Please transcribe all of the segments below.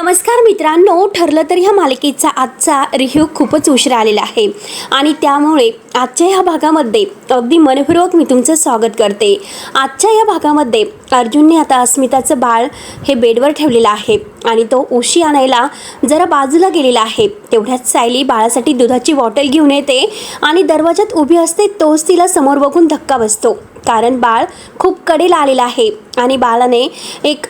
नमस्कार मित्रांनो, ठरलं तर ह्या मालिकेचा आजचा रिव्ह्यू खूपच उशिरा आलेला आहे आणि त्यामुळे आजच्या ह्या भागामध्ये अगदी मनपूर्वक मी तुमचं स्वागत करते। आजच्या या भागामध्ये अर्जुनने आता अस्मिताचं बाळ हे बेडवर ठेवलेलं आहे आणि तो उशी आणायला जरा बाजूला गेलेला आहे। तेवढ्यात सायली बाळासाठी दुधाची बॉटल घेऊन येते आणि दरवाजात उभी असते तोच तिला समोर बघून धक्का बसतो, कारण बाळ खूप कडेला आलेला आहे आणि बाळाने एक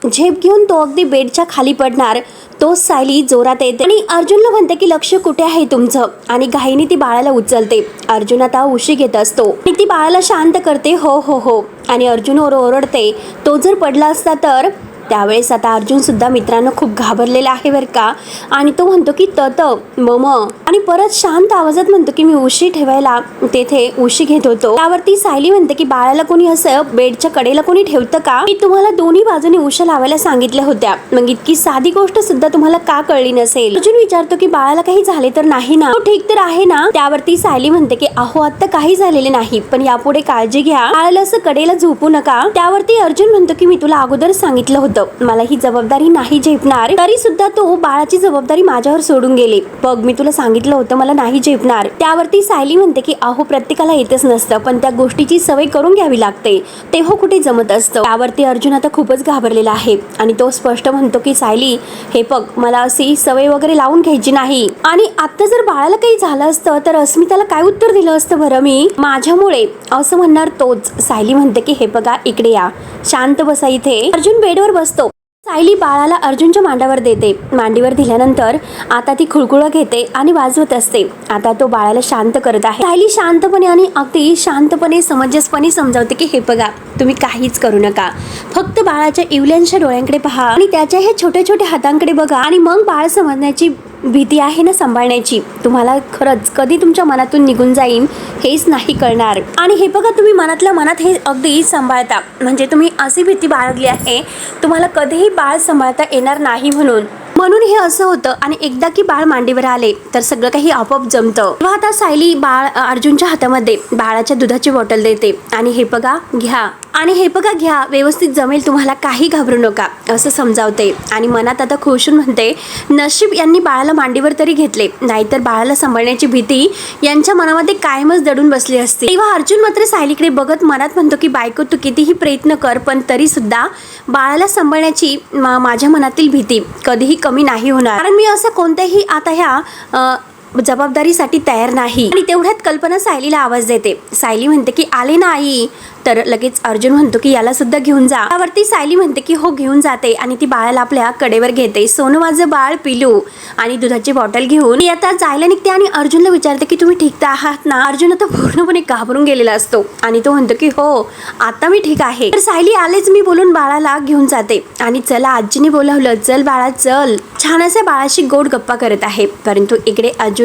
झेप घेऊन तो अगदी बेडच्या खाली पडणार तोच सायली जोरात येते आणि अर्जुनला म्हणते की लक्ष कुठे आहे तुमचं, आणि घाईने ती बाळाला उचलते। अर्जुन आता उशी घेत असतो आणि ती बाळाला शांत करते, हो हो हो, आणि अर्जुन ओरडते तो जर पडला असता तर। त्यावेळेस आता अर्जुन सुद्धा मित्रांनो खूप घाबरलेला आहे बरं का, आणि तो म्हणतो की तत मम, आणि परत शांत आवाजात म्हणतो की मी उशी ठेवायला तेथे उशी घेत होतो। त्यावरती सायली म्हणते की बाळाला कोणी असं बेडच्या कडेला कोणी ठेवतं का? मी तुम्हाला दोन्ही बाजूने उशा लावायला सांगितल्या होत्या, मग इतकी साधी गोष्ट सुद्धा तुम्हाला का कळली नसेल? अर्जुन विचारतो की बाळाला काही झाले तर नाही ना, तो ठीक तर आहे ना? त्यावरती सायली म्हणते की अहो आता काही झालेले नाही, पण यापुढे काळजी घ्या, बाळाला असं कडेला झोपू नका। त्यावरती अर्जुन म्हणतो की मी तुला अगोदर सांगितलं होतं मला ही जबाबदारी नाही झेपणार, तरी सुद्धा तू बाळाची जबाबदारी माझ्यावर सोडून गेली, बघ मी तुला सांगितलं होतं मला नाही झेपणार। त्यावरती सायली म्हणते की अहो प्रत्येकाला येतच नसतं, पण त्या गोष्टीची सवय करून घ्यावी लागते, तेव्हा कुठे जमत असतं। त्यावरती अर्जुन आता खूपच घाबरलेला आहे आणि तो स्पष्ट म्हणतो की सायली हे बघ, मला अशी सवय वगैरे लावून घ्यायची नाही, आणि आता जर बाळाला काही झालं असतं तर अस्मिताला काय उत्तर दिलं असतं बरं मी? माझ्यामुळे असं म्हणणार तोच। सायली म्हणते की हे बघा इकडे या, शांत बसा इथे। अर्जुन बेडवर बसतो, सायली बाळाला अर्जुनच्या मांडावर देते। मांडीवर दिल्यानंतर आता ती खुळखुळं घेते आणि वाजवत असते। आता तो बाळाला शांत करत आहे। सायली शांतपणे आणि अगदी शांतपणे समंजसपणे समजावते की हे बघा तुम्ही काहीच करू नका, फक्त बाळाच्या इवल्यांच्या डोळ्यांकडे पहा आणि त्याच्या हे छोट्या छोट्या हातांकडे बघा, आणि मग बाळ समजण्याची भीती आहे ना सांभाळण्याची, तुम्हाला खरंच कधी तुमच्या मनातून निघून जाईन हेच नाही कळणार। आणि हे बघा तुम्ही मनातल्या मनात हे अगदी सांभाळता, म्हणजे तुम्ही अशी भीती बाळगली आहे तुम्हाला कधीही बाळ सांभाळता येणार नाही म्हणून हे असं होतं। आणि एकदा की बाळ मांडीवर आले तर सगळं काही आपोआप जमतं। तेव्हा आता सायली बाळ अर्जुनच्या हातामध्ये बाळाच्या दुधाची बॉटल देते आणि हे बघा घ्या, आणि हे बघा घ्या, व्यवस्थित जमेल तुम्हाला, काही घाबरू नका असं समजावते। आणि मनात आता खुश म्हणते नशीब यांनी बाळाला मांडीवर तरी घेतले, नाहीतर बाळाला सांभाळण्याची भीती यांच्या मनामध्ये कायमच दडून बसली असते। तेव्हा अर्जुन मात्र सायलीकडे बघत मनात म्हणतो की बायको तू कितीही प्रयत्न कर, पण तरी सुद्धा बाळाला सांभाळण्याची माझ्या मनातील भीती कधीही कमी नाही होणार, कारण मी असं कोणत्याही आता ह्या जबाबदारीसाठी तयार नाही। आणि तेवढ्यात कल्पना सायलीला आवाज देते। सायली म्हणते की आले ना आई, तर लगेच अर्जुन म्हणतो की याला सुद्धा घेऊन जा। त्यावरती सायली म्हणते की हो घेऊन जाते, आणि ती बाळाला आपल्या कडेवर घेते। सोनं माझं बाळ पिलू, आणि दुधाची बॉटल घेऊन ती आता जायला निघते आणि अर्जुनला विचारते की तुम्ही ठीक तर आहात ना? अर्जुन आता पूर्णपणे घाबरून गेलेला असतो आणि तो म्हणतो की हो आता मी ठीक आहे। तर सायली आलेच मी बोलून बाळाला घेऊन जाते आणि चला आजीने बोलावलं, चल बाळा चल, छान असे बाळाशी गोड गप्पा करत आहे। परंतु इकडे अर्जुन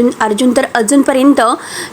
तर अजूनपर्यंत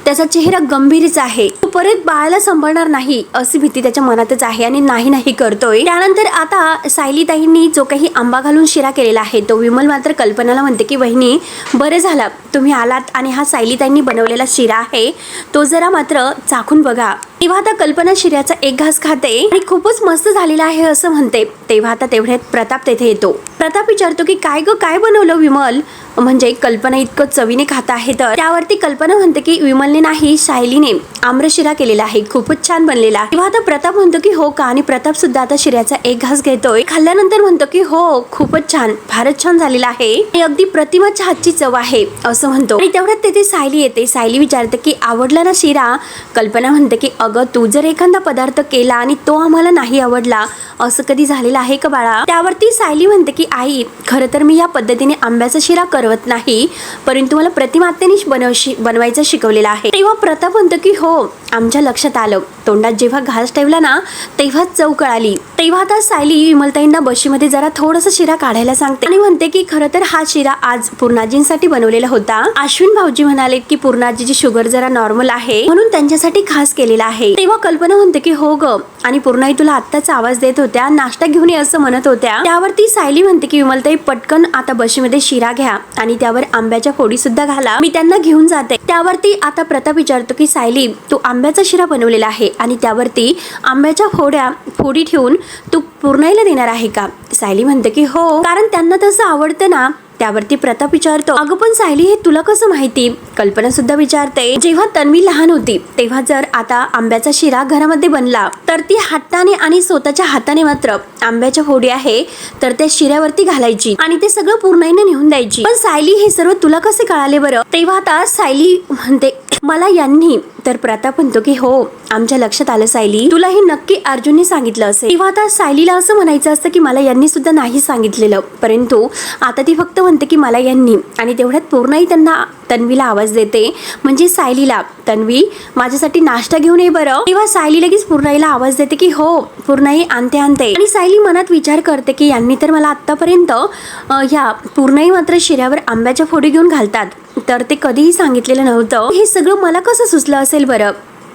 त्याचा चेहरा गंभीरच आहे, तो परत बाळाला सांभाळणार नाही अशी भीती त्याच्या मनातच आहे आणि नाही करतोय। त्यानंतर आता सायली ताईंनी जो काही आंबा घालून शिरा केलेला आहे तो विमल मात्र कल्पनाला म्हणते की वहिनी बरं झालं तुम्ही आलात, आणि हा सायली ताईंनी बनवलेला शिरा आहे तो जरा मात्र चाखून बघा। तेव्हा आता कल्पना शिऱ्याचा एक घास खाते आणि खूपच मस्त झालेला आहे असं म्हणते। तेव्हा आता तेवढ्यात प्रताप तेथे येतो। प्रताप विचारतो की काय ग काय बनवलं विमल, म्हणजे कल्पना इतकं चवीने खात आहे। तर त्यावरती कल्पना म्हणते की विमलने नाही सायलीने आम्रशिरा केलेला आहे, खूपच छान बनलेला। तेव्हा आता प्रताप म्हणतो की हो का, आणि प्रताप सुद्धा आता शिऱ्याचा एक घास घेतोय। खाल्ल्यानंतर म्हणतो की हो खूपच छान, फारच छान झालेला आहे, आणि अगदी प्रतिमाच्या हातची चव आहे असं म्हणतो। आणि तेवढ्यात तेथे सायली येते। सायली विचारते की आवडला ना शिरा? कल्पना म्हणते की अगं तू जर एखादा पदार्थ केला आणि तो आम्हाला नाही आवडला असं कधी झालेलं आहे का बाळा? त्यावरती सायली म्हणते की आई खरं तर मी या पद्धतीने आंब्याचा शिरा करवत नाही, परंतु मला प्रतिमातेने बनवायचं शिकवलेलं आहे। तेव्हा प्रताप म्हणतो की हो आमच्या लक्षात आलं, तोंडात जेव्हा घास ठेवला ना तेव्हाच चव कळाली। तेव्हा आता सायली विमलताईंना बशीमध्ये जरा थोडासा शिरा काढायला सांगते आणि म्हणते की खरं तर हा शिरा आज पूर्णाजींसाठी बनवलेला होता। अश्विन भाऊजी म्हणाले की पूर्णाजीची शुगर जरा नॉर्मल आहे म्हणून त्यांच्यासाठी खास केलेला आहे। तेव्हा कल्पना म्हणते की हो ग, आणि पूर्णाई तुला आत्ताच आवाज देत होत्या, नाश्ता घेऊन ये असं म्हणत होत्या। त्यावरती सायली म्हणते की विमलताई पटकन आता बशीमध्ये शिरा घ्या आणि त्यावर आंब्याच्या फोडी सुद्धा घाला, मी त्यांना घेऊन जाते। त्यावरती आता प्रताप विचारतो की सायली तू आंब्याचा शिरा बनवलेला आहे आणि त्यावरती आंब्याच्या फोडी ठेवून तू पूर्णाईला देणार आहे का? सायली म्हणते की हो, कारण त्यांना तसं आवडतं ना. त्यावरती प्रताप विचारतो, अगं पण सायली हे तुला कसं माहिती? कल्पना सुद्धा विचारते, जेव्हा तन्वी लहान होती तेव्हा जर आता आंब्याचा शिरा घरामध्ये बनला तर ती हाताने आणि स्वतःच्या हाताने मात्र आंब्याच्या फोडी आहे तर त्या शिऱ्यावरती घालायची आणि ते सगळं पूर्णाईने नेऊन द्यायची. पण सायली हे सर्व तुला कसे कळाले बरं? तेव्हा आता सायली म्हणते मला यांनी. तर प्रताप म्हणतो की हो, आमच्या लक्षात आलं सायली, तुला हे नक्की अर्जुनने सांगितलं असेल. तेव्हा आता सायलीला असं म्हणायचं असतं की मला यांनी सुद्धा नाही सांगितलेलं, परंतु आता ती फक्त म्हणते की मला यांनी. आणि तेवढ्यात पूर्णाई त्यांना तन्वीला आवाज देते, म्हणजे सायलीला, तन्वी माझ्यासाठी नाश्ता घेऊन ये बरं. तेव्हा सायली लगेच पूर्णाईला आवाज देते की हो पूर्णाई आणते. आणि सायली मनात विचार करते की यांनी तर मला आतापर्यंत ह्या पूर्णाई मात्र शिऱ्यावर आंब्याच्या फोडी घेऊन घालतात तर ते कधीही सांगितलेलं नव्हतं. हे सगळं मला कसं सुचलं असेल बरं?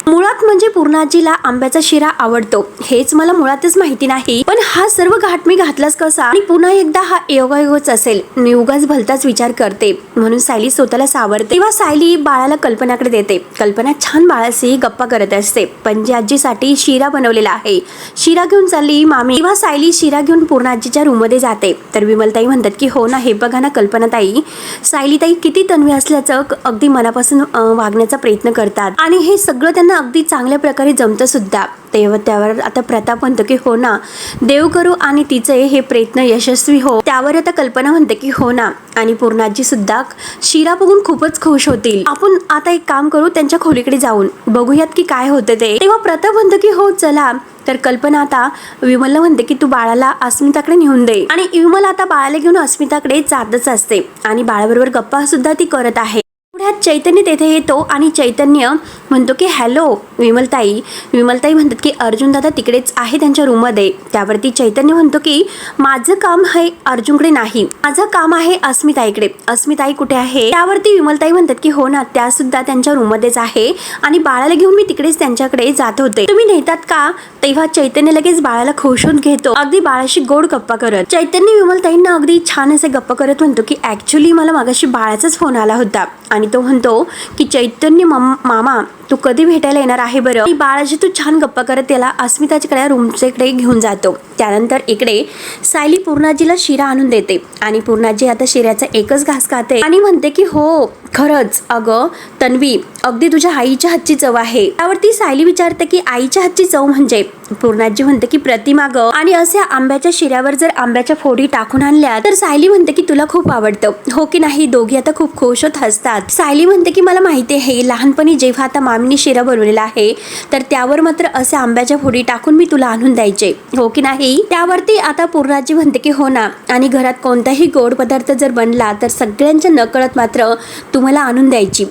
मुळात म्हणजे पूर्णाजीला आंब्याचा शिरा आवडतो हेच मला मुळातच माहिती नाही, पण हा सर्व घाट मी घातलाच कसा? आणि पुन्हा एकदा हा योगायोगच असेल, मी उगाच भलताच विचार करते म्हणून सायली स्वतःला सावरते. तेव्हा सायली बाळाला कल्पनाकडे देते. कल्पना छान बाळाशी गप्पा करत असते. पणजी आजीसाठी शिरा बनवलेला आहे, शिरा घेऊन चालली मामी. तेव्हा सायली शिरा घेऊन पूर्णाजीच्या रूम मध्ये जाते. तर विमलताई म्हणतात की हो ना, हे बघा ना कल्पनाताई, सायलीताई किती तन्वी असल्याचं अगदी मनापासून वागण्याचा प्रयत्न करतात आणि हे सगळं त्यांना अगदी चांगल्या प्रकारे जमतं सुद्धा. तेव्हा त्यावर आता प्रताप म्हणतो की हो ना, देव करू आणि तिचे हे प्रयत्न यशस्वी हो. त्यावर आता कल्पना म्हणते की हो ना, आणि पूर्णाजी सुद्धा शिरा बघून खूपच खुश होतील. आपण आता एक काम करू, त्यांच्या खोलीकडे जाऊन बघूयात की काय होतं ते. तेव्हा प्रताप म्हणतो की हो चला. तर कल्पना आता विमलला म्हणते की तू बाळाला अस्मिताकडे नेऊन दे. आणि विमल आता बाळाला घेऊन अस्मिताकडे जातच असते आणि बाळाबरोबर गप्पा सुद्धा ती करत आहे. पुढ्यात चैतन्य तेथे येतो आणि चैतन्य म्हणतो की हॅलो विमलताई. विमलताई म्हणतात की अर्जुन दादा तिकडेच आहे त्यांच्या रूम मध्ये. त्यावरती चैतन्य म्हणतो की माझं काम आहे अर्जुनकडे नाही, माझं काम आहे अस्मिताईकडे. अस्मिताई कुठे आहे? त्यावरती विमलताई म्हणतात की हो ना, त्या सुद्धा त्यांच्या रूम मध्येच आहे आणि बाळाला घेऊन मी तिकडेच त्यांच्याकडे जात होते, तुम्ही नेतात का? तेव्हा चैतन्य लगेच बाळाला खोशून घेतो, अगदी बाळाशी गोड गप्पा करत. चैतन्य विमलताईंना अगदी छान असे गप्पा करत म्हणतो की ऍक्च्युली मला मागाशी बाळाचाच फोन आला होता आणि तो म्हणतो की चैतन्य मामा तू कधी भेटायला येणार आहे बरं? बाळाशी तू छान गप्पा करत त्याला अस्मिताच्याकडे रूमच्या इकडे घेऊन जातो. त्यानंतर इकडे सायली पूर्णाजीला शिरा आणून देते आणि पूर्णाजी आता शिऱ्याचा एकच घास खाते आणि म्हणते की हो खरंच अगं तन्वी, अगदी तुझ्या आईच्या हातची चव आहे. त्यावरती सायली विचारते की आईच्या हातची चव म्हणजे? पूर्णाजी म्हणते की प्रतिमा ग. आणि असे आंब्याच्या शिऱ्यावर जर आंब्याच्या फोडी टाकून आणल्या तर सायली म्हणते की तुला खूप आवडतं हो की नाही? दोघी आता खूप खुश होत हसतात. सायली म्हणते की मला माहिती आहे, लहानपणी जेव्हा आता मामीने शिरा बनवलेला आहे तर त्यावर मात्र असे आंब्याच्या फोडी टाकून मी तुला आणून द्यायचे हो की नाही? त्यावरती आता पूर्णाजी म्हणते की हो ना, आणि घरात कोणताही गोड पदार्थ जर बनला तर सगळ्यांच्या नकळत मात्र तुम्हाला आणून द्यायची.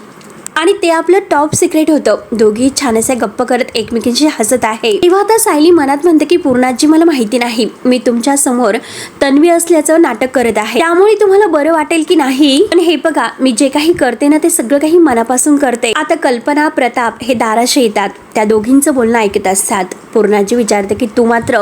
आणि ते आपलं टॉप सिक्रेट होतं. दोघी छान असे गप्पा करत एकमेकींशी हसत आहे. तेव्हा आता सायली मनात म्हणते की पूर्णाजी मला माहिती नाही, मी तुमच्या समोर तन्वी असल्याचं नाटक करत आहे, त्यामुळे तुम्हाला बरं वाटेल की नाही, पण हे बघा मी जे काही करते ना ते सगळं काही मनापासून करते. आता कल्पना प्रताप हे दाराशी येतात, त्या दोघींचं बोलणं ऐकत असतात. पूर्णाजी विचारते की तू मात्र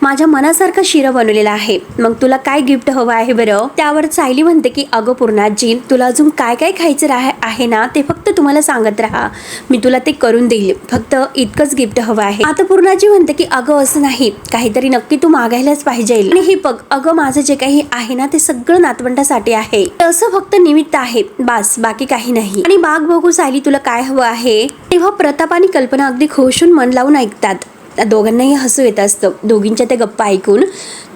माझ्या मनासारखा शिरा बनवलेला आहे, मग तुला काय गिफ्ट हवं आहे बरं? त्यावर सायली म्हणते की अगं पूर्णाजी, तुला अजून काय काय खायचं आहे ना ते फक्त तुम्हाला सांगत राहा, मी तुला ते करून देईल, फक्त इतकंच गिफ्ट हवं आहे. आता पूर्णाजी म्हणते की अगं असं नाही, काहीतरी नक्की तू मागायलाच पाहिजे. आणि हे बघ अगं माझं जे काही आहे ना ते सगळं नातवंडासाठी आहे, असं फक्त निमित्त आहे बास, बाकी काही नाही. आणि बाग बघू सायली तुला काय हवं आहे? तेव्हा प्रताप आणि कल्पना अगदी खोशून मन लावून ऐकतात. दोघांनाही हसू येत असतं दोघींच्या त्या गप्पा ऐकून.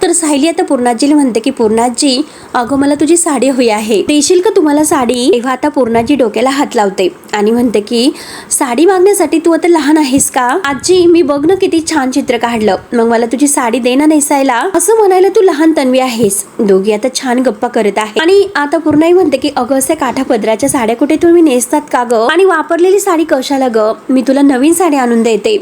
तर सायली आता पूर्णाजीला म्हणते की पूर्णाजी अगं मला तुझी साडी हवी आहे, देशील का तुम्हाला साडी? तेव्हा आता पूर्णाजी डोक्याला हात लावते आणि म्हणते की साडी मागण्यासाठी तू आता लहान आहेस का? आजी मी बघ ना किती छान चित्र काढलं, मग मला तुझी साडी दे ना नेसायला, असं म्हणायला तू लहान तन्वी आहेस. दोघी आता छान गप्पा करत आहे. आणि आता पूर्णाई म्हणते की अगं असे काठा पदराच्या साड्या कुठे तुम्ही नेसतात का ग? आणि वापरलेली साडी कशाला ग? मी तुला नवीन साडी आणून देते.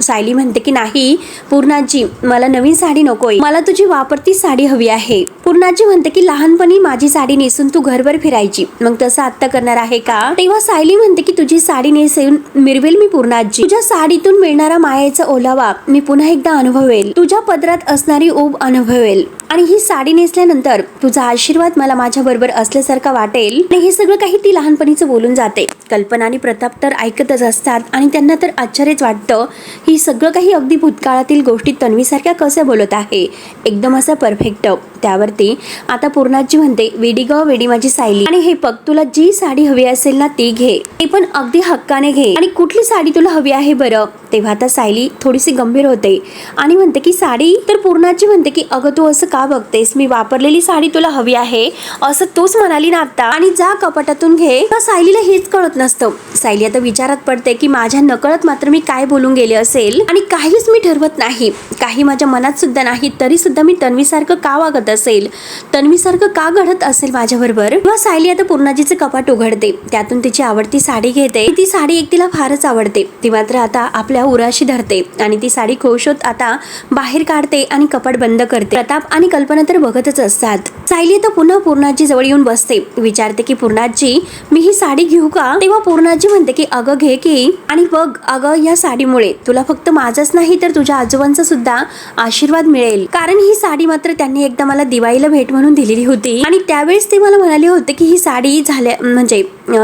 सायली म्हणते की नाही पूर्णाजी मला नवीन साडी नकोय, मला तुझी वापरती साडी हवी आहे. पूर्णाजी म्हणते की लहानपणी माझी साडी नेसून तू घरभर फिरायची, मग तसं आत्ता करणार आहे का? तेव्हा सायली म्हणते की तुझी साडी नेसून मिरवेल मी पूर्णाजी, तुझ्या साडीतून मिळणारा मायेचा ओलावा मी पुन्हा एकदा अनुभवेल, तुझ्या पदरात असणारी ऊब अनुभवेल, आणि ही साडी नेसल्यानंतर तुझा आशीर्वाद मला माझ्या बरोबर असल्यासारखा वाटेल. आणि हे सगळं काही ती लहानपणीचं बोलून जाते. कल्पना आणि प्रताप तर ऐकतच असतात आणि त्यांना तर आश्चर्यच वाटतं ही सगळं काही अगदी भूतकाळातील गोष्टी तन्वीसारख्या कशा बोलत आहे, एकदम असं परफेक्ट. त्यावरती आता पूर्णाजी म्हणते, वेडी ग वेडी माझी सायली, आणि हे बघ तुला जी साडी हवी असेल ना ती घे, ते पण अगदी हक्काने घे. आणि कुठली साडी तुला हवी आहे बरं? तेव्हा आता सायली थोडीशी गंभीर होते आणि म्हणते की साडी. तर पूर्णाजी म्हणते की अगं तू असं का बघतेस, मी वापरलेली साडी तुला हवी आहे असं तूच म्हणाली ना आता, आणि जा कपाटातून घे. सायलीला हेच कळत नसतं. सायली आता विचारात पडते की माझ्या नकळत मात्र मी काय बोलून गेले असेल, आणि काहीच मी ठरवत नाही, काही माझ्या मनात सुद्धा नाही, तरी सुद्धा मी तन्वीसारखं का वागत असेल, तन्वीसारखं का घडत असेल माझ्याबरोबर. तेव्हा सायली आता पूर्णाजीचं कपाट उघडते, त्यातून तिची आवडती साडी घेते. ती साडी एक तिला फारच आवडते. ती मात्र आता आपल्या उराशी धरते आणि ती साडी खुश होत आता बाहेर काढते आणि कपाट बंद करते. प्रताप आणि कल्पना तर बघतच असतात. सायली आता पुन्हा पूर्णाजी जवळ येऊन बसते, विचारते की पूर्णाजी मी ही साडी घेऊ का? तेव्हा पूर्णाजी म्हणते की अगं घे की, आणि बघ अगं या साडीमुळे तुला फक्त माझाच नाही तर तुझ्या आजोबांचा सुद्धा आशीर्वाद मिळेल, कारण ही साडी मात्र त्यांनी एकदा मला दिवाळीला भेट म्हणून दिलेली होती, आणि त्यावेळेस ते मला म्हणाले होते की ही साडी झाल्या म्हणजे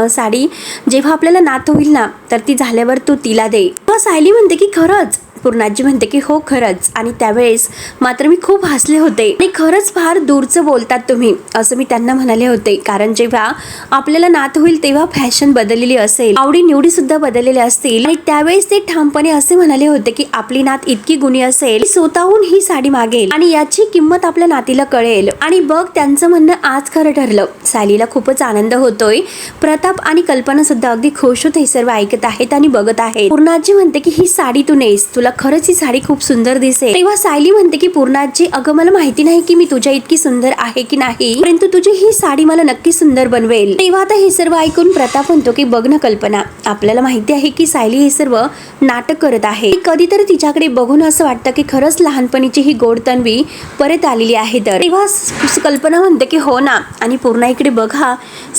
साडी जेव्हा आपल्याला नात होईल ना तर ती झाल्यावर तू तिला दे. सायली म्हणते की खरंच? पूर्णाजी म्हणते की हो खरंच, आणि त्यावेळेस मात्र मी खूप हसले होते, आणि खरंच फार दूरचं बोलतात तुम्ही असं मी त्यांना म्हणाले होते, कारण जेव्हा आपल्याला नात होईल तेव्हा फॅशन बदललेली असेल, आवडी निवडी सुद्धा बदललेल्या असतील, आणि त्यावेळेस ते ठामपणे असे म्हणाले होते की आपली नात इतकी गुणी असेल स्वतःहून ही साडी मागेल आणि याची किंमत आपल्या नातीला कळेल. आणि बघ त्यांचं म्हणणं आज खरं ठरलं. सायलीला खूपच आनंद होतोय. प्रताप आणि कल्पना सुद्धा अगदी खुश होत हे सर्व ऐकत आहेत आणि बघत आहेत. पूर्णाजी म्हणते की ही साडी तू नेस, तुला खरंच ही साडी खूप सुंदर दिसेल. तेव्हा सायली म्हणते की पूर्णाजी अगं मला माहिती नाही की मी तुझ्या इतकी सुंदर आहे की नाही, परंतु तुझी ही साडी मला नक्की सुंदर बनवेल. तेव्हा आता हे सर्व ऐकून प्रताप म्हणतो की बघ ना कल्पना, आपल्याला माहिती आहे की सायली हे सर्व नाटक करत आहे, कधीतरी तिच्याकडे बघून असं वाटतं की खरंच लहानपणीची ही गोड तन्वी परत आलेली आहे. तर तेव्हा कल्पना म्हणते की हो ना, आणि पूर्णा इकडे बघा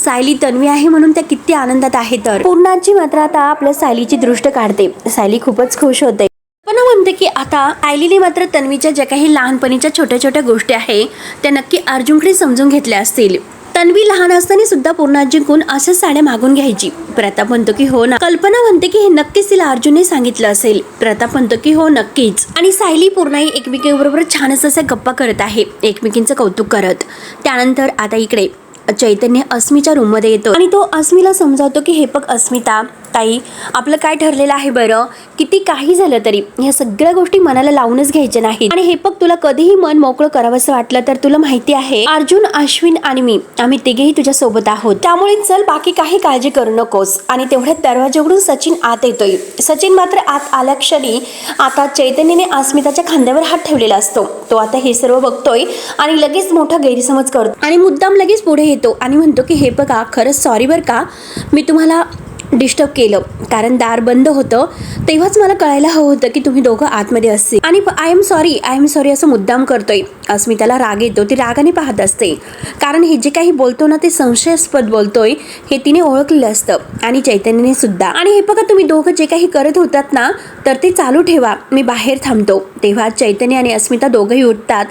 सायली तन्वी आहे म्हणून त्या किती आनंदात आहे. तर पूर्णाची मात्र आता आपल्या सायलीची दृष्ट काढते. सायली खूपच खुश होते. कल्पना म्हणते की आता सायलीने मात्र तन्वीच्या ज्या काही लहानपणीच्या छोट्या छोट्या गोष्टी आहे त्या नक्की अर्जुनकडे समजून घेतल्या असतील. तन्वी लहान असताना सुद्धा पूर्णाजींकडून अशा साड्या मागून घ्यायची. प्रताप म्हणतो की हो ना. कल्पना म्हणते की हे नक्कीच तिला अर्जुनने सांगितलं असेल. प्रताप म्हणतो की हो नक्कीच. आणि सायली पूर्णाही एकमेकीबरोबर छानच अशा गप्पा करत आहे, एकमेकींचं कौतुक करत. त्यानंतर आता इकडे चैतन्य अस्मीच्या रूम मध्ये येतो आणि तो अस्मीला समजावतो की हे बघ अस्मिता ताई, आपलं काय ठरलेलं आहे बरं, किती काही झालं तरी ह्या सगळ्या गोष्टी मनाला लावूनच घ्यायच्या नाहीत, आणि हे बघ तुला कधीही मन मोकळं करावंसं वाटलं तर तुला माहिती आहे अर्जुन, अश्विन आणि मी आम्ही तिघेही तुझ्या सोबत आहोत, त्यामुळे चल बाकी काही काळजी करू नकोस. आणि तेवढ्यात दरवाजा उघडून सचिन आत येतोय. सचिन मात्र आत आल्या क्षणी आता चैतन्यने अस्मिताच्या खांद्यावर हात ठेवलेला असतो. तो आता हे सर्व बघतोय आणि लगेच मोठा गैरसमज करतो आणि मुद्दाम लगेच पुढे येतो आणि म्हणतो की हे बघा खरंच सॉरी बरं का, मी तुम्हाला डिस्टर्ब केलं, कारण दार बंद होतं तेव्हाच मला कळायला हवं होतं की तुम्ही दोघं आतमध्ये असते, आणि आय एम सॉरी असं मुद्दाम करतोय. अस्मिताला राग येतो, ती रागाने पाहत असते, कारण हे जे काही बोलतो ना ते संशयास्पद बोलतोय हे तिने ओळखलेलं असतं आणि चैतन्यने सुद्धा. आणि हे बघा तुम्ही दोघं जे काही करत होतात ना तर ते चालू ठेवा, मी बाहेर थांबतो. तेव्हा चैतन्य आणि अस्मिता दोघंही उठतात.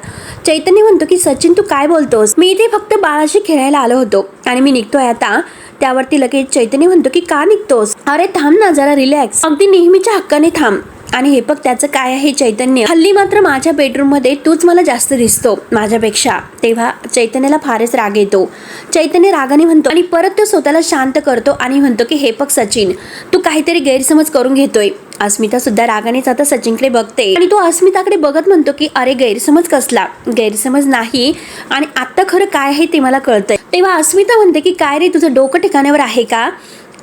चैतन्य म्हणतो की सचिन तू काय बोलतोस, मी इथे फक्त बाळाशी खेळायला आलो होतो आणि मी निघतोय आता. त्यावरती लगेच चैतन्य म्हणतो की का निघतोस, अरे थांब ना जरा रिलॅक्स, अगदी नेहमीच्या हक्काने थांब. आणि हे बघ त्याचं काय आहे चैतन्य, हल्ली मात्र माझ्या बेडरूम मध्ये तूच मला जास्त दिसतो माझ्यापेक्षा. तेव्हा चैतन्याला फारच राग येतो. चैतन्य रागाने म्हणतो आणि परत तो स्वतःला शांत करतो आणि म्हणतो की हे बघ सचिन, तू काहीतरी गैरसमज करून घेतोय. अस्मिता सुद्धा रागानेच आता सचिनकडे बघते आणि तो अस्मिताकडे बघत म्हणतो की अरे गैरसमज कसला, गैरसमज नाही आणि आता खरं काय आहे ते मला कळतंय. तेव्हा अस्मिता म्हणते की काय रे तुझं डोकं ठिकाणावर आहे का,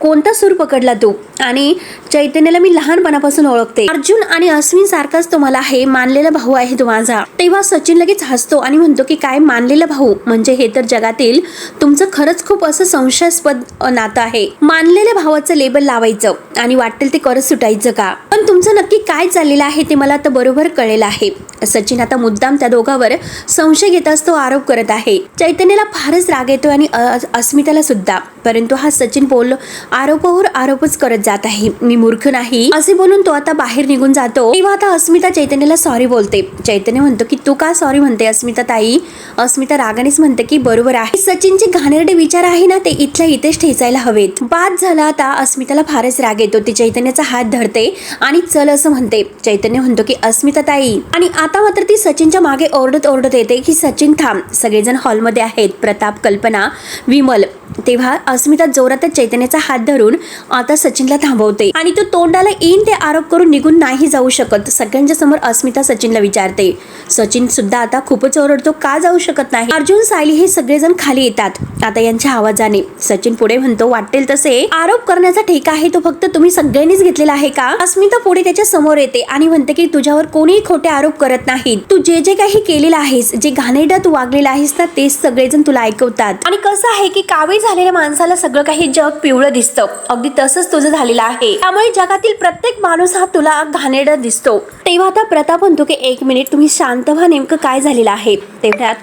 कोणता सूर पकडला तू, आणि चैतन्याला मी लहानपणापासून ओळखते, अर्जुन आणि अश्विन सारखाच तो मला आहे, मानलेला भाऊ आहे तो माझा. तेव्हा सचिन लगेच हसतो आणि म्हणतो की काय मानलेला भाऊ, म्हणजे हे तर जगातील तुमचं खरंच खूप असं संशयास्पद नातं आहे. मानलेल्या भावाचं लेबल लावायचं आणि वाटेल ते करत सुटायचं का, पण तुमचं नक्की काय चाललेलं आहे ते मला आता बरोबर कळलेलं आहे. सचिन आता मुद्दाम त्या दोघांवर संशय घेत असतो, आरोप करत आहे. चैतन्याला फारच राग येतो आणि अस्मिताला सुद्धा, परंतु हा सचिन आरोपावर आरोपच करत जात आहे, मी मूर्ख नाही असे बोलून तो आता बाहेर निघून जातो. तेव्हा आता अस्मिता चैतन्याला सॉरी बोलते. चैतन्य म्हणतो की तू का सॉरी म्हणते अस्मिता ताई. अस्मिता रागानेच म्हणते की बरोबर आहे, सचिनचे घाणेरडे विचार आहे ना ते इथल्या इथेच ठेचायला हवेत. बाद झाला. आता अस्मिताला फारच राग येतो. ती चैतन्याचा हात धरते आणि चल असं म्हणते. चैतन्य म्हणतो की अस्मिता ताई, आणि आता मात्र ती सचिनच्या मागे ओरडत येते की सचिन थांब. सगळेजण हॉलमध्ये आहेत, प्रताप, कल्पना, विमल. तेव्हा अस्मिता जोरातच चैतन्याचा हात धरून आता सचिनला थांबवते आणि तो तोंडाला येईन ते आरोप करून निघून नाही जाऊ शकत. सगळ्यांच्या समोर अस्मिता सचिनला विचारते. सचिन सुद्धा आता खूपच ओरडतो, का जाऊ शकत नाही. अर्जुन, सायली हे सगळेजण खाली येतात आता यांच्या आवाजाने. सचिन पुढे म्हणतो वाटेल तसे आरोप करण्याचा ठेका आहे तो फक्त तुम्ही सगळ्यांनीच घेतलेला आहे का. अस्मिता पुढे त्याच्या समोर येते आणि म्हणते की तुझ्यावर कोणीही खोटे आरोप करत नाही. तू जे काही केलेलं आहेस, जे घाणेरडं तू वागलेला आहेस ना, तेच सगळेजण तुला ऐकवतात. आणि कसं आहे की कावीळ झालेल्या माणसाला सगळं काही जग पिवळं दिसतं, अगदी तसंच तुझं झालेलं आहे. त्यामुळे जगातील प्रत्येक माणूस हा तुला घाणेरडा दिसतो. तेव्हा आता प्रताप म्हणतो की एक मिनिट तुम्ही शांत व्हा, नेमकं काय झालेलं आहे. तेवढ्यात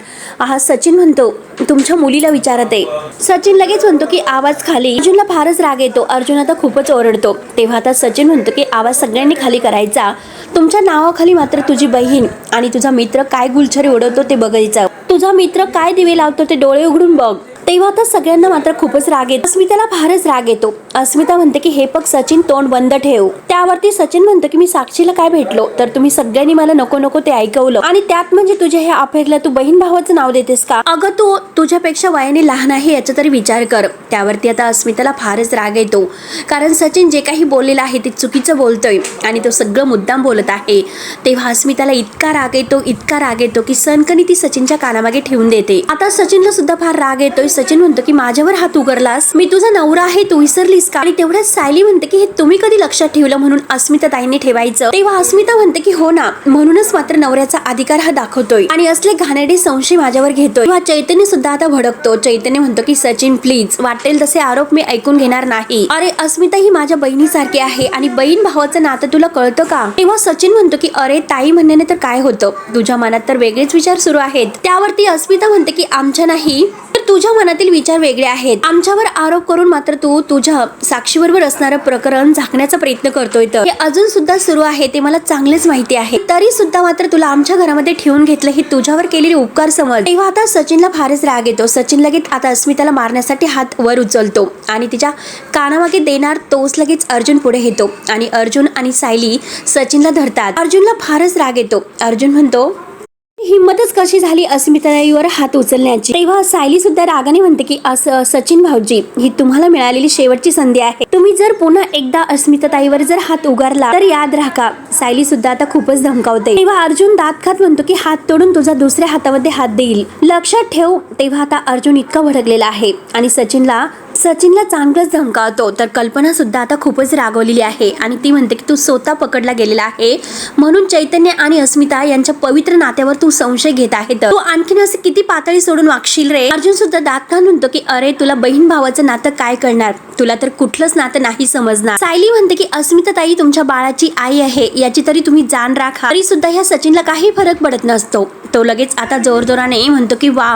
सचिन म्हणतो तुमच्या मुलीला विचारत आहे. सचिन लगेच म्हणतो की आवाज खाली. अर्जुनला फारच राग येतो. अर्जुन आता खूपच ओरडतो. तेव्हा आता सचिन म्हणतो की आवाज सगळ्यांनी खाली करायचा. तुमच्या नावाखाली मात्र तुझी बहीण आणि तुझा मित्र काय गुलछडी उडवतो ते बघायचं. तुझा मित्र काय दिवे लावतो ते डोळे उघडून बघ. तेव्हा आता सगळ्यांना मात्र खूपच राग येतो. अस्मिताला फारच राग येतो. अस्मिता म्हणते की हे बघ सचिन, तोंड बंद ठेव. त्यावरती सचिन म्हणतो की मी साक्षीला काय भेटलो तर तुम्ही सगळ्यांनी मला नको नको ते ऐकवलं, आणि त्यात म्हणजे तुझ्या ह्या अफेअरला तू बहीण भावाचं नाव देतेस का. अगं तू तुझ्यापेक्षा वयाने लहान आहे याचा तरी विचार कर. त्यावरती आता अस्मिताला फारच राग येतो, कारण सचिन जे काही बोललेलं आहे ते चुकीचं बोलतोय आणि तो सगळं मुद्दाम बोलत आहे. तेव्हा अस्मिताला इतका राग येतो की सनकनी ती सचिनच्या कानामागे ठेवून देते. आता सचिनला सुद्धा फार राग येतोय. सचिन म्हणतो की माझ्यावर हात उघडलास, मी तुझा नवरा आहे, तू विसरलीस का. आणि तेवढ्यात सायली म्हणते की हे तुम्ही कधी लक्षात ठेवलं म्हणून अस्मिता ताईंनी ठेवायचं. तेव्हा अस्मिता म्हणते की हो ना, म्हणूनच मात्र नवऱ्याचा अधिकार हा दाखवतोय आणि असले घाणेरडे संशय माझ्यावर घेतोय. तेव्हा चैतन्य सुद्धा आता भडकतो. चैतन्य म्हणतो की सचिन प्लीज, वाटेल तसे आरोप मी ऐकून घेणार नाही. अरे अस्मिता ही माझ्या बहिणीसारखी आहे आणि बहीण भावाचं नातं तुला कळतं का. तेव्हा सचिन म्हणतो की अरे ताई म्हणण्याने तर काय होतं, तुझ्या मनात तर वेगळेच विचार सुरू आहेत. त्यावरती अस्मिता म्हणते की आमच्या नाही, तुझ्या मनातील विचार वेगळे आहेत. आमच्यावर आरोप करून मात्र तू तुझ्या साक्षीबरोबर असणारं प्रकरण झाकण्याचा प्रयत्न करतोय. तर हे अजून सुद्धा सुरू आहे, ते मला चांगलेच माहिती आहे. तरी सुद्धा मात्र तुला आमच्या घरामध्ये ठेवून घेतलं हे तुझ्यावर केलेले उपकार समज. तेव्हा आता सचिनला फारच राग येतो. सचिन लगेच आता अस्मिताला मारण्यासाठी हात वर उचलतो आणि तिच्या कानामागे देणार तोच लगेच अर्जुन पुढे येतो आणि अर्जुन आणि सायली सचिनला धरतात. अर्जुनला फारच राग येतो. अर्जुन म्हणतो हिम्मतच कशी झाली अस्मिताईवर हात उचलण्याची. तेव्हा सायली सुद्धा रागाने म्हणते की सचिन भाऊजी, ही तुम्हाला मिळालेली शेवटची संधी आहे. तुम्ही जर पुन्हा एकदा अस्मिताईवर जर हात उगारला तर याद राखा. सायली सुद्धा आता खूपच धमकावते. तेव्हा अर्जुन दात खात म्हणतो की हात तोडून तुझा दुसऱ्या हातामध्ये हात देईल, लक्षात ठेव. तेव्हा आता अर्जुन इतका भडकलेला आहे आणि सचिनला चांगलंच धमकावतो. तर कल्पना सुद्धा आता खूपच रागवलेली आहे आणि ती म्हणते की तू स्वतः पकडला गेलेला आहे म्हणून चैतन्य आणि अस्मिता यांच्या पवित्र नात्यावर तू संशय घेत आहे. तू आणखीन असे किती पातळी सोडून वागशील रे. अर्जुन सुद्धा दात खान म्हणतो की अरे तुला बहीण भावाचं नातं काय कळणार, तुला तर कुठलंच नातं नाही समजणार. सायली म्हणते की अस्मिता ताई तुमच्या बाळाची आई आहे याची तरी तुम्ही जाण राखा. तरी सुद्धा ह्या सचिनला काही फरक पडत नसतो. तो लगेच आता जोरजोराने म्हणतो की वा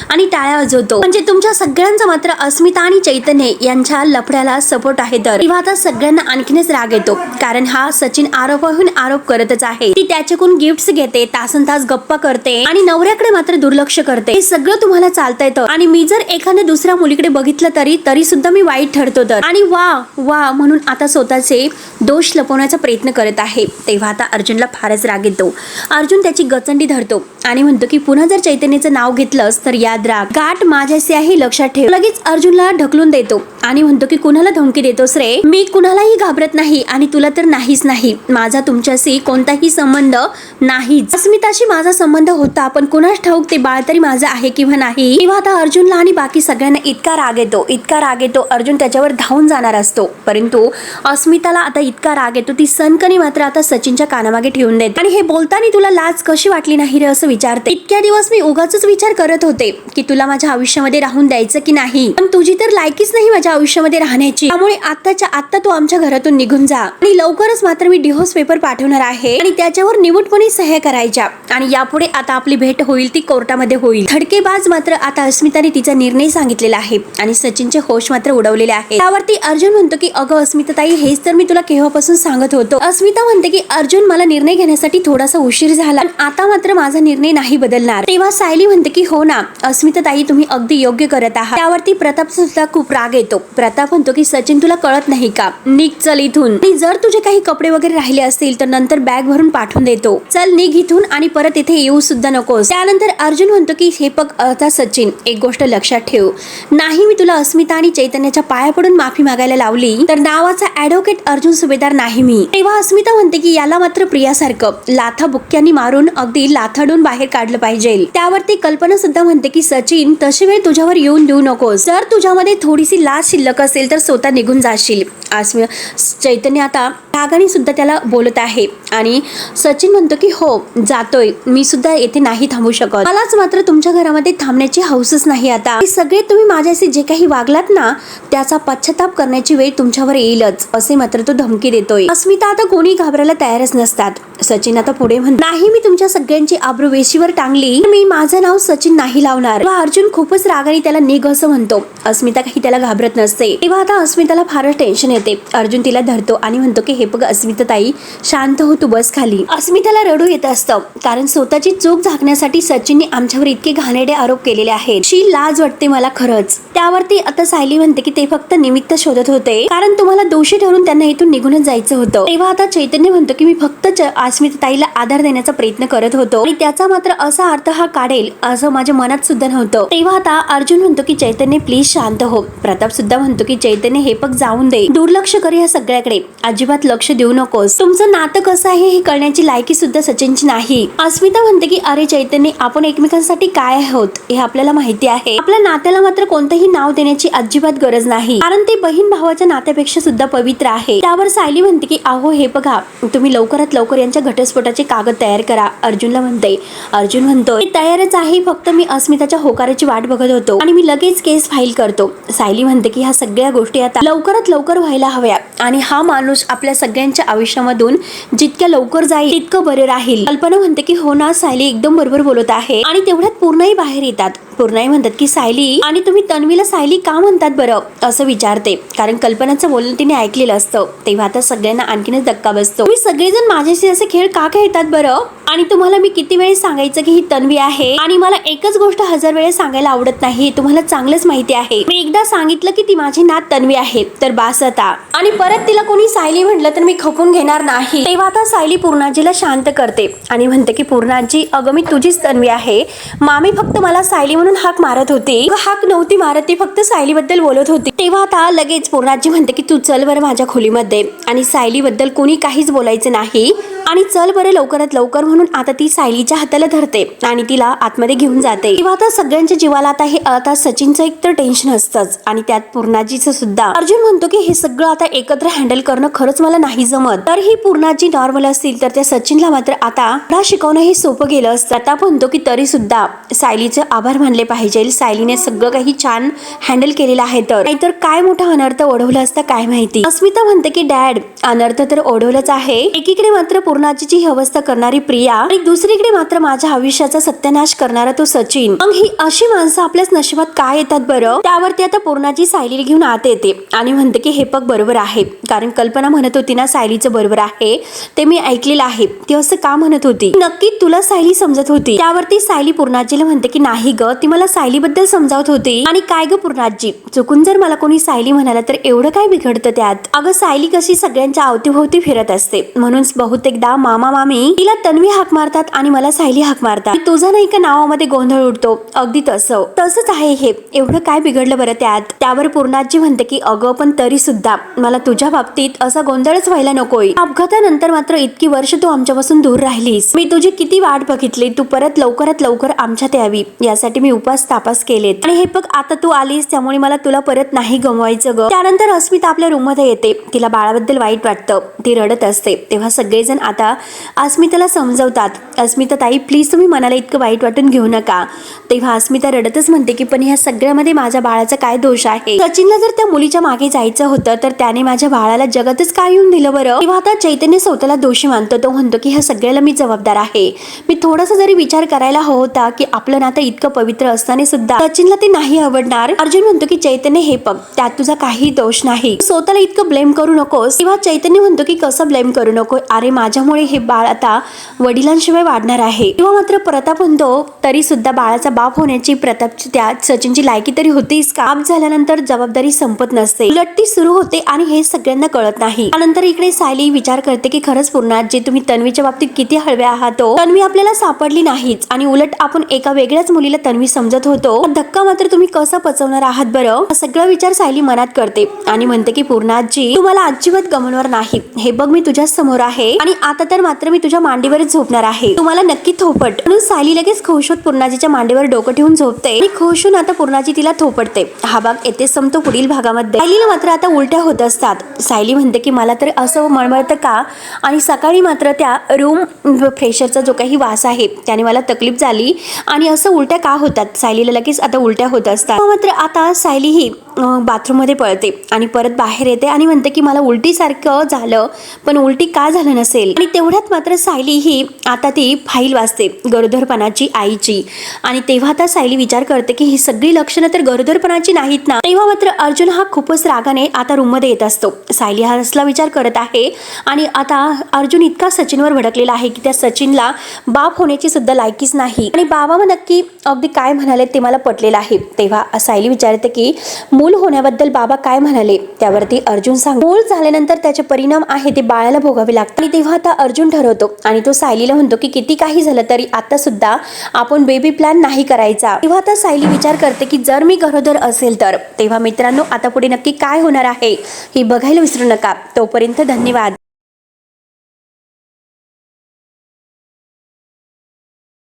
आणि टाळ्या वाजवतो. म्हणजे तुमच्या सगळ्यांचा मात्र अस्मिता आणि चैतन्य यांच्या लफड्याला सपोर्ट आहे. तर तेव्हा आता सगळ्यांना आणखीनच राग येतो, कारण हा सचिन आरोपाहून आरोप करतच आहे. ती त्याच्याकडून गिफ्ट्स घेते, तासन तास गप्पा करते आणि नवऱ्याकडे मात्र दुर्लक्ष करते. हे सगळं तुम्हाला चालता येतं आणि मी जर एखाद्या दुसऱ्या मुलीकडे बघितलं तरी सुद्धा मी वाईट ठरतो. तर आणि वा म्हणून आता स्वतःचे दोष लपवण्याचा प्रयत्न करत आहे. तेव्हा आता अर्जुनला फारच राग येतो. अर्जुन त्याची गचंडी धरतो आणि म्हणतो की पुन्हा जर चैतन्याचं नाव घेतलंस तर याद राख, गाठ माझ्याशी आहे, लक्षात ठेव. लगेच अर्जुनला ढकलून देतो आणि म्हणतो की कुणाला धमकी देतोस रे, मी कुणालाही घाबरत नाही आणि तुला तर नाहीच नाही. माझा तुमच्याशी कोणताही संबंध नाहीच. अस्मिताशी माझा संबंध होता, पण कुणास ठाऊक ते बाळ तरी माझं आहे किंवा नाही. तेव्हा आता अर्जुनला आणि बाकी सगळ्यांना इतका राग येतो अर्जुन त्याच्यावर धावून जाणार असतो. परंतु अस्मिताला आता इतका राग येतो, ती सनकनी मात्र आता सचिनच्या कानामागे ठेवून देते आणि हे बोलताना तुला लाज कशी वाटली नाही रे असं विचारते. इतक्या दिवस मी उगाचच विचार करत होते की तुला माझ्या आयुष्यामध्ये राहून द्यायचं की नाही, पण तुझी तर लायकीच नाही माझ्या आयुष्यामध्ये राहण्याची. त्यामुळे आत्ताच्या आत्ता तू आमच्या घरातून निघून जा आणि लवकरच मात्र मी डिव्होर्स पेपर पाठवणार आहे आणि त्याच्यावर निमूटपणे सह्या करायच्या आणि यापुढे आता आपली भेट होईल ती कोर्टामध्ये होईल. थडकेबाज मात्र आता अस्मिताने तिचा निर्णय सांगितलेला आहे आणि सचिनचे होश मात्र उडवलेले आहे. आहे. त्यावरती अर्जुन म्हणतो की अगं अस्मिताताई, हेच तर मी तुला केव्हापासून सांगत होतो. अस्मिता म्हणते की अर्जुन, मला निर्णय घेण्यासाठी थोडासा उशीर झाला, आता मात्र माझा निर्णय नाही बदलणार. तेव्हा सायली म्हणते की हो ना अस्मिताताई, तुम्ही अगदी योग्य करत आहात. त्यावरती प्रताप सुद्धा खूप राग येतो. प्रताप म्हणतो की सचिन, तुला कळत नाही का? निघ चल इथून, आणि जर तुझे काही कपडे वगैरे राहिले असतील तर नंतर बॅग भरून पाठवून देतो. चल निघ इथून आणि परत इथे येऊ सुद्धा नकोस. त्यानंतर अर्जुन म्हणतो की हे बघ आता सचिन, एक गोष्ट लक्षात ठेव, नाही मी तुला अस्मिता आणि चैतन्याच्या पाया पडून माफी मागायला लावली तर नावाचा ॲडव्होकेट अर्जुन सुभेदार नाही मी. तेव्हा अस्मिता म्हणते की याला मात्र प्रियासारखं लाथा बुक्क्यांनी मारून अगदी लाथाडून बाहेर काढलं पाहिजे. त्यावरती कल्पना सुद्धा म्हणते की सचिन, तशी वेळ तुझ्यावर येऊन देऊ नकोस. जर तुझ्यामध्ये थोडीशी लाज शिल्लक असेल तर स्वतः निघून जाशील. चैतन्य आता रागाने सुद्धा त्याला बोलत आहे आणि सचिन म्हणतो की हो जातोय, मी सुद्धा येथे नाही थांबू शकत. मलाच मात्र तुमच्या घरामध्ये थांबण्याची हौसच नाही. आता सगळे तुम्ही माझ्याशी जे काही वागलात ना, त्याचा पश्चाताप करण्याची वेळ तुमच्यावर येईलच, असे मात्र तो धमकी देतोय. अस्मिता आता कोणी घाबरायला तयारच नसतात. सचिन आता पुढे म्हणतो, नाही मी तुमच्या सगळ्यांची आबरू वेशीवर टांगली, मी माझं नाव सचिन नाही लावणार. अर्जुन खूपच रागाने त्याला निघ असं म्हणतो. अस्मिता काही त्याला घाबरत नसते. तेव्हा आता अस्मिताला फारच टेन्शन येते. अर्जुन तिला धरतो आणि म्हणतो की हे बघ अस्मिता ताई, शांत हो, तू बस खाली. अस्मिताला रडू येत असतं, कारण स्वतःची चूक झाकण्यासाठी सचिनने आमच्यावर इतके घाणेरडे आरोप केलेले आहेत. शी लाज वाटते मला खरंच. त्यावरती आता सायली म्हणते की ते फक्त निमित्त शोधत होते, कारण तुम्हाला दोषी ठरून त्यांना इथून निघूनच जायचं होतं. तेव्हा आता चैतन्य म्हणतो की मी फक्त अस्मिता ताईला आधार देण्याचा प्रयत्न करत होतो आणि त्याचा मात्र असा अर्थ हा काढेल असं माझ्या मनात सुद्धा नव्हतं. तेव्हा आता अर्जुन म्हणतो की चैतन्य प्लीज शांत हो. प्रताप सुद्धा म्हणतो की चैतन्य हे पग जाऊन दे, दुर्लक्ष कर या सगळ्याकडे, अजिबात लक्ष देऊ नकोस. तुमचं नातं कसं आहे हे कळण्याची लायकी सुद्धा सचिनची नाही. अस्मिता म्हणते की अरे चैतन्य, आपण एकमेकांसाठी काय आहोत हे आपल्याला माहिती आहे. आपल्या नात्याला मात्र कोणतंही नाव देण्याची अजिबात गरज नाही, कारण ते बहीण भावाच्या नात्यापेक्षा सुद्धा पवित्र आहे. त्यावर सायली म्हणते की अहो हे बघा, तुम्ही लवकरात लवकर यांच्या घटस्फोटाचे कागद तयार करा. अर्जुनला म्हणते. अर्जुन म्हणतोय तयारच आहे, फक्त मी अस्मिताच्या होकाराची वाट बघत होतो आणि मी लगेच केस फाईल करतो. सायली म्हणते की ह्या सगळ्या गोष्टी आता लवकरात लवकर व्हायला हव्या आणि हा माणूस आपल्या सगळ्यांच्या आयुष्यामधून जितक्या लवकर जाईल तितकं बरे राहील. कल्पना म्हणते की हो ना सायली, एकदम बरोबर बोलत आहे. आणि तेवढ्यात पूर्णाई बाहेर येतात. पूर्णाई म्हणतात की सायली, आणि तुम्ही तन्वीला सायली का म्हणतात बरं असं विचारते, कारण कल्पनाचं बोलणं तिने ऐकलेलं असतं. तेव्हा आता सगळ्यांना आणखीनच धक्का बसतो. तुम्ही सगळेजण माझ्याशी असे खेळ का खेळतात बरं? आणि तुम्हाला मी किती वेळेस सांगायचं की ही तन्वी आहे आणि मला एकच गोष्ट 1000 वेळेस सांगायला आवडत नाही, तुम्हाला चांगलंच माहिती आहे. मी एकदा सांगितलं की ती माझी नात तन्वी आहे तर बास आता, आणि परत तिला कोणी सायली म्हटलं तर मी खपून घेणार नाही. तेव्हा आता सायली पूर्णाजीला शांत करते आणि म्हणते की पूर्णाजी, अगं मी तुझीच तन्वी आहे. मामी फक्त मला सायली म्हणून हाक मारत होती, हाक नव्हती मारत, ती फक्त सायली बद्दल बोलत होती. तेव्हा आता लगेच पूर्णाजी म्हणते की तू चल बरं माझ्या खोलीमध्ये आणि सायली बद्दल कोणी काहीच बोलायचं नाही आणि चल बरं लवकरात लवकर. म्हणून आता ती सायलीच्या हाताला धरते आणि तिला आतमध्ये घेऊन जाते. तेव्हा आता सगळ्यांच्या जीवाला आता सचिनचं एक तर टेन्शन असतंच आणि त्यात पूर्णाजीचं सुद्धा. अर्जुन म्हणतो की हे सगळं आता एकत्र हँडल करणं खरंच मला नाही जमत. तर ही पूर्णाजी नॉर्मल असतील तर त्या सचिनला मात्र आता शिकवणं हे सोपं गेलं असतं. आता म्हणतो की तरी सुद्धा सायलीचे आभार मानले पाहिजे, सायलीने सगळं काही छान हँडल केलेलं आहे. तर नाहीतर काय मोठा अनर्थ ओढवला असता काय माहिती. अस्मिता म्हणते की डॅड, अनर्थ तर ओढवलंच आहे. एकीकडे मात्र पूर्णाजीची ही अवस्था करणारी प्रिया आणि दुसरीकडे मात्र माझ्या आयुष्याचा सत्यानाश करणारा तो सचिन. मग ही अशी माणसं आपल्याच नशिबात काय येतात बरं? त्यावरती आता पूर्णाजी सायलीला घेऊन आत येते आणि म्हणते की हे पग बरोबर आहे, कारण कल्पना म्हणत होती ना सायलीचं बरोबर आहे, ते मी ऐकलेलं आहे. ती असं का म्हणत होती? नक्की तुला सायली समजत होती? त्यावरती सायली पूर्णाजीला म्हणते की नाही ग, ती मला सायली बद्दल समजावत होती. आणि काय ग पूर्णाजी, चुकून जर मला कोणी सायली म्हणाला तर एवढं काय बिघडतं त्यात? अगं सायली कशी सगळ्यांच्या अवतीभोवती फिरत असते, म्हणून बहुतेकदा मामा मामी तिला तन्वी हाक मारतात आणि मला सायली हाक मारतात. तुझा नाही का नावामध्ये गोंधळ उडतो, अगदी तसंच आहे हे, एवढं काय बिघडलं बरं त्यात? त्यावर पूर्णाजी म्हणते की अगं पण तरी सुद्धा मला तुझ्या बाबतीत असा गोंधळच व्हायला नकोय. अपघातानंतर मात्र इतकी वर्ष तू आमच्यापासून दूर राहिलीस, मी तुझी किती वाट बघितली, तू परत लवकरात लवकर आमच्यात यावी यासाठी मी उपास तापास केलेत आणि हे बघ आता तू आलीस त्यामुळे मला तुला परत नाही गमवायचं ग. त्यानंतर अस्मिता आपल्या रूम मध्ये येते. तिला बाळाबद्दल वाईट वाटतं, ती रडत असते. तेव्हा सगळेजण आता अस्मिताला समजवतात, अस्मिता ताई प्लीज तुम्ही मनाला इतकं वाईट वाटून घेऊ नका. तेव्हा अस्मिता रडतच म्हणते की पण ह्या सगळ्यामध्ये माझ्या बाळाचा काय दोष आहे? सचिनला जर त्या मुलीच्या मागे जायचं होतं तर त्याने माझ्या बाळाला जगातच काय येऊन दिलं बरं? तेव्हा आता चैतन्य स्वतःला दोषी मानतो. तो म्हणतो की ह्या सगळ्याला मी जबाबदार आहे. मी थोडासा जरी विचार करायला होता की आपलं नातं इतकं पवित्र मित्र असताना सुद्धा सचिनला ते नाही आवडणार. अर्जुन म्हणतो की चैतन्य हे बघ, त्यात तुझा काही दोष नाही, स्वतःला इतकं ब्लेम करू नकोस. तेव्हा चैतन्य म्हणतो की कसं ब्लेम करू नको, अरे माझ्यामुळे हे बाळ आता वडिलांशिवाय वाढणार आहे. तेव्हा मात्र प्रताप म्हणतो तरी सुद्धा बाळाचा बाप होण्याची प्रतापची त्या सचिनची लायकी तरी होतीच का? बाप झाल्यानंतर जबाबदारी संपत नसते, उलट ती सुरू होते आणि हे सगळ्यांना कळत नाही. त्यानंतर इकडे सायली विचार करते की खरंच पूर्ण जे तुम्ही तन्वीच्या बाबतीत किती हळवे आहात. तन्वी आपल्याला सापडली नाहीच आणि उलट आपण एका वेगळ्याच मुलीला तन्वी समजत होतो. धक्का मात्र तुम्ही कसा पचवणार आहात बरं? सगळा विचार सायली मनात करते आणि म्हणते की पूर्णाजी तुम्हाला अजिबात गमवणार नाही. हे बघ मी तुझ्या समोर आहे आणि आता तर मात्र मी तुझ्या मांडीवरच झोपणार आहे, तुम्हाला नक्की थोपट. म्हणून सायली लगेच खुश होत पूर्णाजीच्या मांडीवर डोकं ठेवून झोपते आणि खुश होऊन आता पूर्णाजी तिला थोपटते. हा भाग येथे संपतो. पुढील भागामध्ये सायलीला मात्र आता उलट्या होत असतात. सायली म्हणते की मला तर असं मळमळतं का, आणि सकाळी मात्र त्या रूम फ्रेशरचा जो काही वास आहे त्याने मला तकलीफ झाली आणि असं उलट्या का होतात. सायलीला लगेच आता उलट्या होत असतात. मात्र आता सायली ही बाथरूम मध्ये पळते आणि परत बाहेर येते आणि म्हणते की मला उलटी सारखं झालं, पण उलटी का झालं नसेल. आणि तेवढ्यात मात्र सायली ही आता ती फाईल वाचते गरोदरपणाची आईची. आणि तेव्हा आता सायली विचार करते की ही सगळी लक्षणं तर गरोदरपणाची नाहीत ना. तेव्हा मात्र अर्जुन हा खूपच रागाने आता रूम मध्ये येत असतो. सायली हा असला विचार करत आहे आणि आता अर्जुन इतका सचिनवर भडकलेला आहे की त्या सचिनला बाप होण्याची सुद्धा लायकीच नाही आणि बाबा मग नक्की अगदी काय म्हणाले ते मला पटलेलं आहे. तेव्हा सायली विचारते की मूल होण्याबद्दल बाबा काय म्हणाले. त्यावरती अर्जुन सांगतो मूल झाल्यानंतर त्याचे परिणाम आहे ते बाळाला भोगावे लागतात. आणि तेव्हा आता अर्जुन ठरवतो आणि तो सायलीला म्हणतो की किती काही झालं तरी आता सुद्धा आपण बेबी प्लॅन नाही करायचा. तेव्हा आता सायली विचार करते की जर मी गरोदर असेल तर. तेव्हा मित्रांनो आता पुढे नक्की काय होणार आहे हे बघायला विसरू नका. तोपर्यंत धन्यवाद.